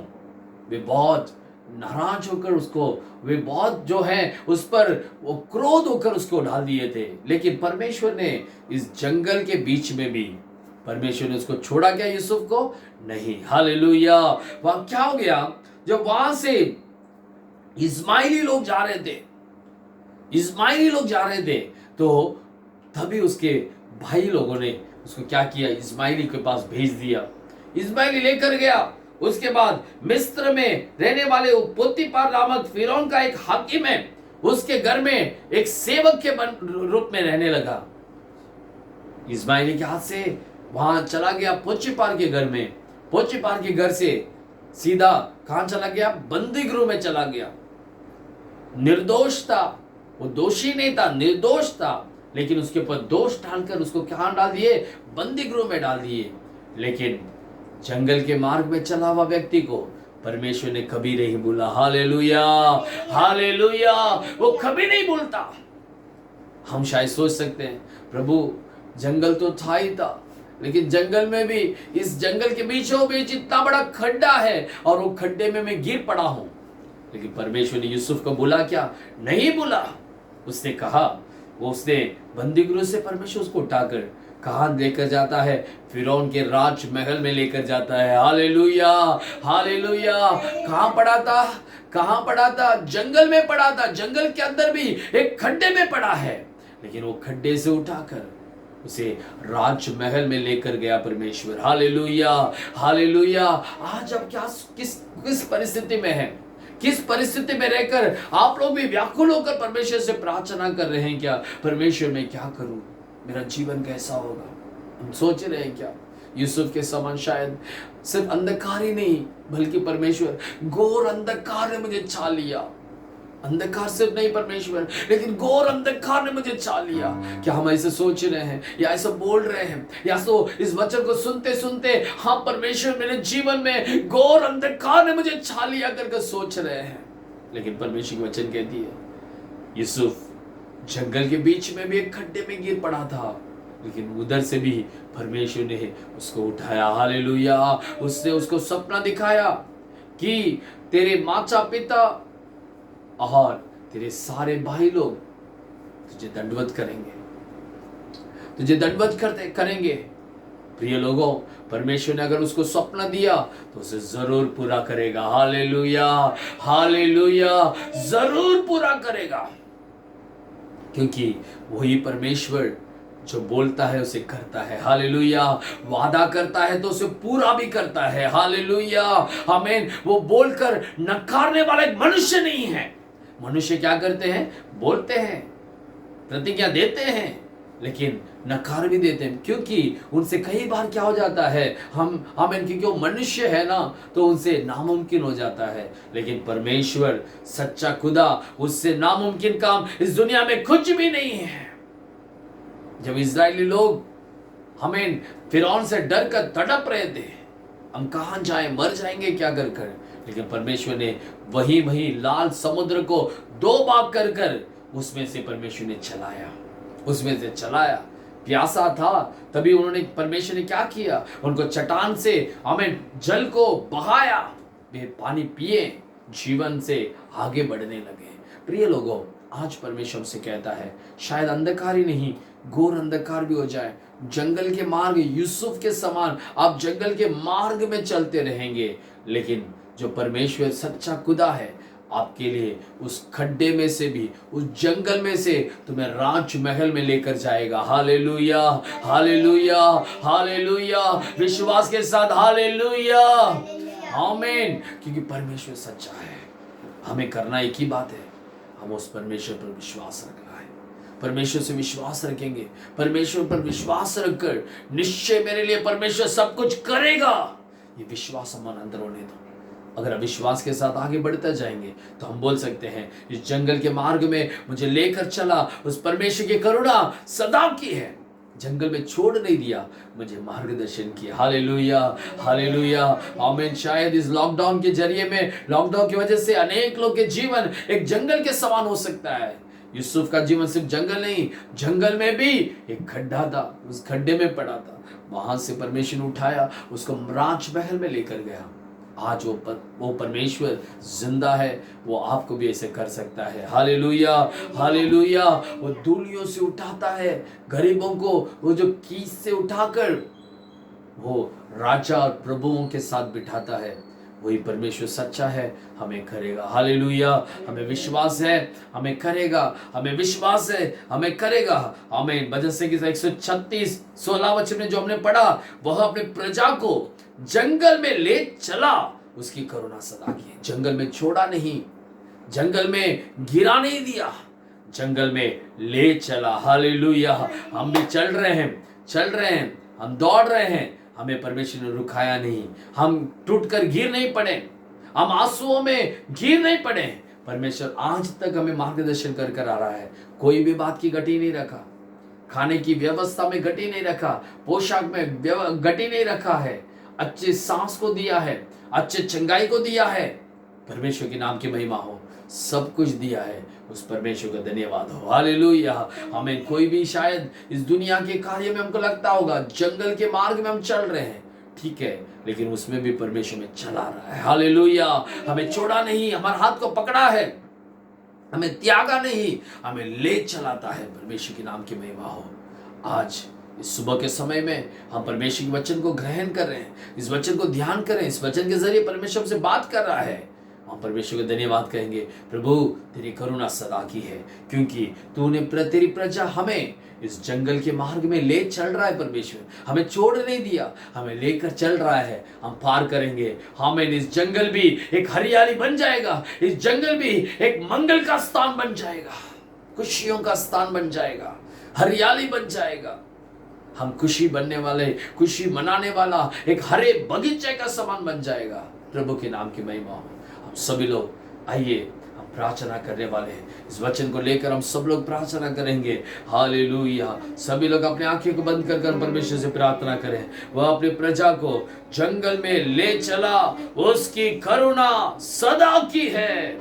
वे बहुत नाराज होकर उसको, वे बहुत जो है उस पर वो क्रोध होकर उसको डाल दिए थे। लेकिन परमेश्वर ने इस जंगल के बीच में भी परमेश्वर ने उसको छोड़ा क्या, यूसुफ को? नहीं। हालेलुया। वहां क्या हो गया, जब वहां से इस्माइली लोग जा रहे थे, तो तभी उसके भाई लोगों ने उसको क्या किया, इस्माइली के पास भेज दिया। इस्माइली लेकर गया। उसके बाद मिस्र में रहने वाले पोतीफार नामक फिरौन का एक हाकिम है, उसके घर में एक सेवक के रूप में रहने लगा। इस्माइली के हाथ से वहां चला गया पोतीफार के घर में। पोतीफार के घर से सीधा कहां चला गया, बंदी गृह में चला गया। निर्दोष था, वो दोषी नहीं था, निर्दोष था, लेकिन उसके ऊपर दोष डालकर उसको कहां डाल दिए, बंदी गृह में डाल दिए। लेकिन जंगल के मार्ग में चला हुआ व्यक्ति को परमेश्वर ने कभी नहीं भूला। Hallelujah, hallelujah. वो कभी नहीं भूलता। हम शायद सोच सकते हैं, प्रभु जंगल तो था ही था, लेकिन जंगल में भी, इस जंगल के बीचों बीच इतना बड़ा खड्डा है और वो खड्डे में मैं गिर पड़ा हूं। लेकिन परमेश्वर ने यूसुफ को बुला क्या? नहीं बुला। उसने कहा, उसने बंदी गृह से परमेश्वर उसको उठाकर कहां लेकर जाता है, फिरौन के राजमहल में लेकर जाता है। Hallelujah, hallelujah. कहां पड़ा था? जंगल में पड़ा था। जंगल के अंदर भी एक खड्डे में पड़ा है, लेकिन वो खड्डे से उठाकर उसे राजमहल में लेकर गया परमेश्वर। Hallelujah, hallelujah. आज अब किस परिस्थिति में है, किस परिस्थिति में रहकर आप लोग भी व्याकुल होकर परमेश्वर से प्रार्थना कर रहे हैं क्या, परमेश्वर मैं क्या करूं, मेरा जीवन कैसा होगा? हम सोच रहे हैं क्या यूसुफ के समान शायद सिर्फ अंधकार ही नहीं, बल्कि परमेश्वर घोर अंधकार ने मुझे छा लिया, अंधकार से नहीं परमेश्वर, लेकिन घोर अंधकार ने मुझे छा लिया। क्या हम ऐसे सोच रहे हैं या ऐसा बोल रहे हैं, या तो इस वचन को सुनते सुनते हाँ परमेश्वर मेरे जीवन में घोर अंधकार ने मुझे छा लिया करके सोच रहे हैं। लेकिन परमेश्वर की वचन कहती है यूसुफ जंगल के बीच में भी एक खड्डे में गिर पड़ा था, लेकिन उधर से भी परमेश्वर ने उसको उठाया। हालेलुया। उसने उसको सपना दिखाया कि तेरे माता पिता और तेरे सारे भाई लोग तुझे दंडवत करेंगे, तुझे दंडवत करेंगे। प्रिय लोगों, परमेश्वर ने अगर उसको सपना दिया तो उसे जरूर पूरा करेगा। हालेलुया, हालेलुया, जरूर पूरा करेगा, क्योंकि वही परमेश्वर जो बोलता है उसे करता है। हालेलुया। वादा करता है तो उसे पूरा भी करता है। हालेलुया, आमीन। वो बोलकर नकारने वाला एक मनुष्य नहीं है। मनुष्य क्या करते हैं, बोलते हैं, प्रतिज्ञा देते हैं, लेकिन नकार भी देते हैं, क्योंकि उनसे कई बार क्या हो जाता है, हम क्योंकि वो मनुष्य है ना, तो उनसे नामुमकिन हो जाता है। लेकिन परमेश्वर सच्चा खुदा, उससे नामुमकिन काम इस दुनिया में कुछ भी नहीं है। जब इजरायली लोग फिरौन से डर कर तड़प रहे थे, हम कहां जाएं, मर जाएंगे क्या कर, लेकिन परमेश्वर ने वही लाल समुद्र को दो भाग कर उसमें से परमेश्वर ने चलाया, उसमें से चलाया। प्यासा था तभी उन्होंने, परमेश्वर ने क्या किया, उनको चट्टान से जल को बहाया, वे पानी पिए, जीवन से आगे बढ़ने लगे। प्रिय लोगों, आज परमेश्वर से कहता है शायद अंधकार ही नहीं, घोर अंधकार भी हो जाए, जंगल के मार्ग यूसुफ के समान आप जंगल के मार्ग में चलते रहेंगे, लेकिन जो परमेश्वर सच्चा खुदा है आपके लिए उस खड्डे में से भी, उस जंगल में से तुम्हें राजमहल में लेकर जाएगा। हालेलुया, हालेलुया, हालेलुया, विश्वास के साथ हालेलुया, आमीन। क्योंकि परमेश्वर सच्चा है। हमें करना एक ही बात है, हम उस परमेश्वर पर विश्वास रखना है। परमेश्वर से विश्वास रखेंगे, परमेश्वर पर विश्वास रखकर निश्चय मेरे लिए परमेश्वर सब कुछ करेगा, ये विश्वास हमारे अंदर होने दो। अगर अविश्वास के साथ आगे बढ़ते जाएंगे तो हम बोल सकते हैं इस जंगल के मार्ग में मुझे लेकर चला उस परमेश्वर की करुणा सदा की है, जंगल में छोड़ नहीं दिया, मुझे मार्गदर्शन किया। हालेलुया, हालेलुया, आमीन। शायद इस लॉकडाउन के जरिए में, लॉकडाउन की वजह से अनेक लोग के जीवन एक जंगल के समान हो सकता है। यूसुफ का जीवन सिर्फ जंगल नहीं, जंगल में भी एक खड्डा था, उस खड्डे में पड़ा था, वहां से परमेश्वर ने उठाया, उसको राजमहल में लेकर गया। आज वो परमेश्वर जिंदा है, वो आपको भी ऐसे कर सकता है। Hallelujah, hallelujah. वो धूलियों से उठाता है गरीबों को, वो जो कीस से उठाकर वो राजा और प्रभुओं के साथ बिठाता है, वही परमेश्वर सच्चा है, हमें करेगा। हालेलुया, हमें विश्वास है, हमें करेगा, हमें विश्वास है, हमें करेगा। आमीन। भजन संहिता 136 16 वचन में जो हमने पढ़ा, वह अपने प्रजा को जंगल में ले चला, उसकी करुणा सदा की। जंगल में छोड़ा नहीं, जंगल में गिरा नहीं दिया, जंगल में ले चला। हालेलुया। हम भी चल रहे हैं, हम दौड़ रहे हैं, हमें परमेश्वर ने रुकाया नहीं, हम टूटकर गिर नहीं पड़े, हम आंसुओं में गिर नहीं पड़े। परमेश्वर आज तक हमें मार्गदर्शन कर आ रहा है, कोई भी बात की गति नहीं रखा, खाने की व्यवस्था में गति नहीं रखा, पोशाक में गति नहीं रखा है, अच्छे सांस को दिया है, अच्छे चंगाई को दिया है। परमेश्वर के नाम की महिमा हो, सब कुछ दिया है, उस परमेश्वर का धन्यवाद हो। हालेलुया। हमें कोई भी शायद इस दुनिया के कार्य में हमको लगता होगा जंगल के मार्ग में हम चल रहे हैं, ठीक है, लेकिन उसमें भी परमेश्वर में चला रहा है। हालेलुया। हमें छोड़ा नहीं, हमारे हाथ को पकड़ा है, हमें त्यागा नहीं, हमें ले चलाता है। परमेश्वर के नाम की महिमा हो। आज इस सुबह के समय में हम परमेश्वर के वचन को ग्रहण कर रहे हैं, इस वचन को ध्यान करें, इस वचन के जरिए परमेश्वर से बात कर रहा है। हम परमेश्वर को धन्यवाद कहेंगे, प्रभु तेरी करुणा सदा की है, क्योंकि तूने तेरी प्रजा हमें इस जंगल के मार्ग में ले चल रहा है। परमेश्वर हमें छोड़ नहीं दिया, हमें लेकर चल रहा है, हम पार करेंगे। हमें इस जंगल भी एक हरियाली बन जाएगा, इस जंगल भी एक मंगल का स्थान बन जाएगा, खुशियों का स्थान बन जाएगा, हरियाली बन जाएगा। हम खुशी बनने वाले, खुशी मनाने वाला एक हरे बगीचे का समान बन जाएगा। प्रभु के नाम की महिमा हो। हम सभी लोग आइए, हम प्रार्थना करने वाले हैं। इस वचन को लेकर हम सब लोग प्रार्थना करेंगे। हालेलुया। सभी लोग अपने आंखें को बंद कर परमेश्वर से प्रार्थना करें। वह अपनी प्रजा को जंगल में ले चला, उसकी करुणा सदा की है।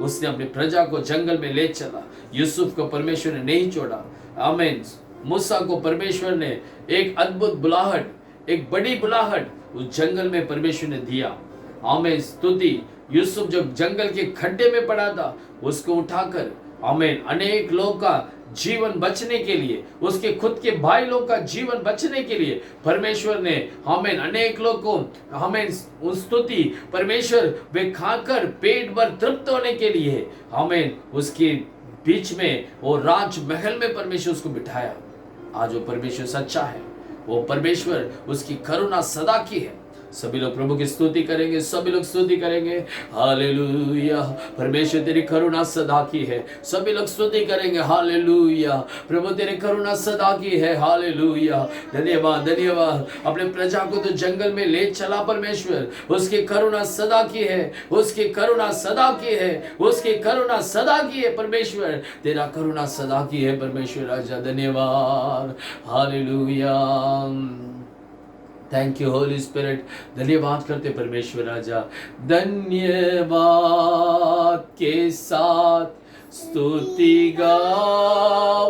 उसने अपनी प्रजा को जंगल में ले चला। यूसुफ को परमेश्वर ने नहीं छोड़ा। आमीन। मूसा को परमेश्वर ने एक अद्भुत बुलाहट, एक बड़ी बुलाहट उस जंगल में परमेश्वर ने दिया। आमीन। स्तुति। यूसुफ जब जंगल के खड्डे में पड़ा था, उसको उठाकर आमीन अनेक लोग का जीवन बचने के लिए, उसके खुद के भाई लोग का जीवन बचने के लिए परमेश्वर ने आमीन अनेक लोग को आमीन स्तुति। परमेश्वर वे खाकर पेट भर तृप्त होने के लिए आमीन उसके बीच में वो राजमहल में परमेश्वर उसको बिठाया। आज वो परमेश्वर सच्चा है, वो परमेश्वर उसकी करुणा सदा की है। सभी लोग प्रभु की स्तुति करेंगे, सभी लोग स्तुति करेंगे। हालेलुया। परमेश्वर तेरी करुणा सदा की है। सभी लोग स्तुति करेंगे। हालेलुया। प्रभु तेरी करुणा सदा की है। हालेलुया। धन्यवाद, धन्यवाद। अपने प्रजा को तो जंगल में ले चला परमेश्वर, उसकी करुणा सदा की है, उसकी करुणा सदा की है, उसकी करुणा सदा की है। परमेश्वर तेरा करुणा सदा की है परमेश्वर राजा। धन्यवाद। Hallelujah. Thank you Holy Spirit. धन्यवाद करते परमेश्वर राजा। धन्यवाद के साथ स्तुति गाऊंगा,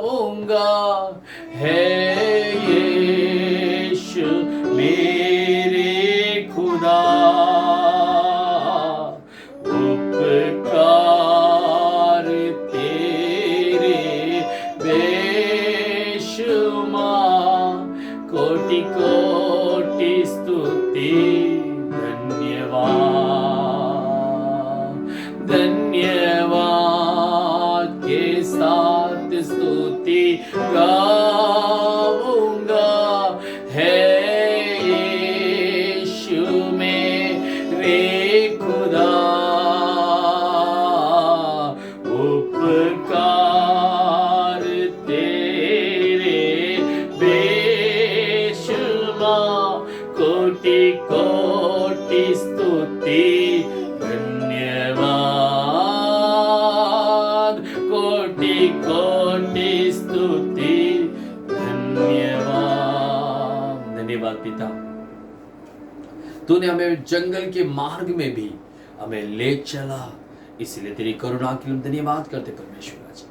है यीशु मेरे खुदा, उपकार तेरे बेशुमार, कोटि कोटि स्तुति। धन्यवाद, धन्यवाद के साथ स्तुति गाऊंगा, है यीशु मेरे खुदा, उपकार तेरे बेशुमार, कोटि कोटि स्तुति। धन्यवाद, कोटि कोटि स्तुति। धन्यवाद, धन्यवाद पिता। तूने हमें जंगल के मार्ग में भी हमें ले चला, इसलिए तेरी करुणा के लिए धन्यवाद करते परमेश्वर राजा।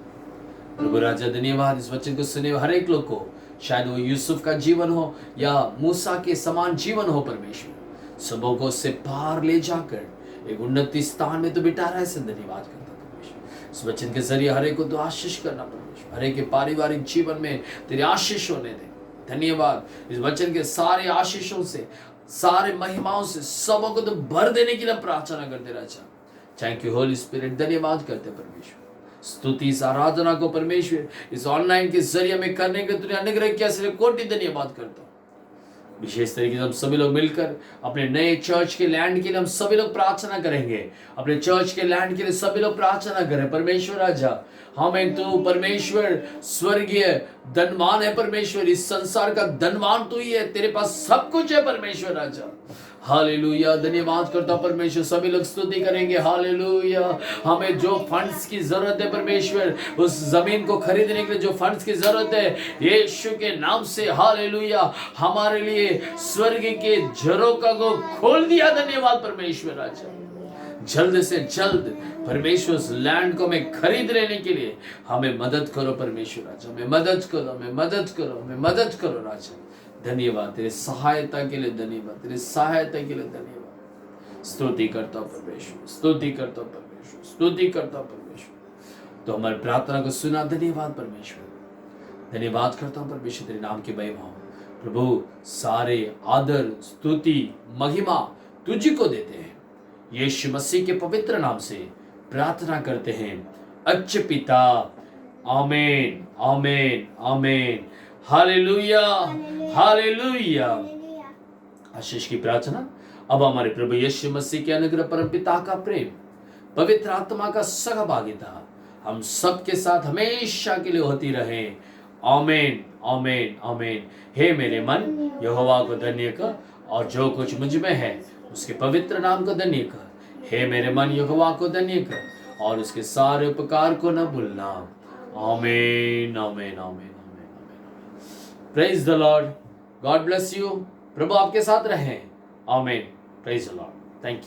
प्रभु राजा धन्यवाद। इस वचन को सुने हर एक लोग को, शायद वो यूसुफ का जीवन हो या मूसा के समान जीवन हो परमेश्वर, सबों को उससे पार ले जाकर एक उन्नति स्थान में तो बिठा रहा है। धन्यवाद करता परमेश्वर। इस वचन के जरिए हर एक को तो आशीष करना परमेश्वर, हर एक के पारिवारिक जीवन में तेरे आशीष होने दे। धन्यवाद। इस वचन के सारे आशीषों से, सारे महिमाओं से सबों को तो भर देने के लिए प्रार्थना करते राजा। Thank you Holy Spirit. धन्यवाद करते परमेश्वर। स्तुति इस आराधना को परमेश्वर इस ऑनलाइन के जरिए में करने के तूने अनुग्रह किया, इसलिए कोटि धन्यवाद करता हूँ। विशेष तरीके से हम सभी लोग मिलकर अपने नए चर्च के लैंड के लिए हम सभी लोग प्रार्थना करेंगे। अपने चर्च के लैंड के लिए सभी लोग प्रार्थना करें। परमेश्वर राजा, हमें तू परमेश्वर स्वर्गीय धनवान है परमेश्वर, इस संसार का धनवान तू ही है, तेरे पास सब कुछ है परमेश्वर राजा। हालेलुया। धन्यवाद करता परमेश्वर। सभी लोग स्तुति करेंगे। हालेलुया। हमें जो फंड्स की जरूरत है परमेश्वर, उस जमीन को खरीदने के लिए जो फंड्स की जरूरत है, यीशु के नाम से हालेलुया हमारे लिए स्वर्ग के झरोखा को खोल दिया। धन्यवाद परमेश्वर राजा। जल्द से जल्द परमेश्वर उस लैंड को हमें खरीद लेने के लिए हमें मदद करो परमेश्वर राजा। हमें मदद करो, हमें मदद करो, हमें मदद करो राजा। धन्यवाद तेरे सहायता के लिए, धन्यवाद तेरे सहायता के लिए, धन्यवाद। स्तुति करता परमेश्वर, स्तुति करता परमेश्वर, स्तुति करता परमेश्वर। तो हमारी प्रार्थना को सुना। धन्यवाद परमेश्वर। धन्यवाद करता हूँ परमेश्वर तेरे नाम की महिमा हो। प्रभु सारे आदर, स्तुति, महिमा तुझी को देते हैं। यीशु मसीह के पवित्र नाम से प्रार्थना करते हैं अच्छे पिता। आमीन, आमीन, आमीन। हालेलुया, हालेलुया। आशीष की प्रार्थना अब हमारे प्रभु यीशु मसीह के अनुग्रह, परम पिता का प्रेम, पवित्र आत्मा का सहभागिता हम सबके साथ हमेशा के लिए होती रहे। आमीन, आमीन, आमीन। हे मेरे मन यहोवा को धन्य कर, और जो कुछ मुझ में है उसके पवित्र नाम को धन्य कर। हे मेरे मन यहोवा को धन्य कर, और उसके सारे उपकार को न भूलना। आमीन आमीन आमीन आमीन आमीन। Praise the Lord, God bless you. प्रभु आपके साथ रहे। आमीन। Praise the Lord. Thank you.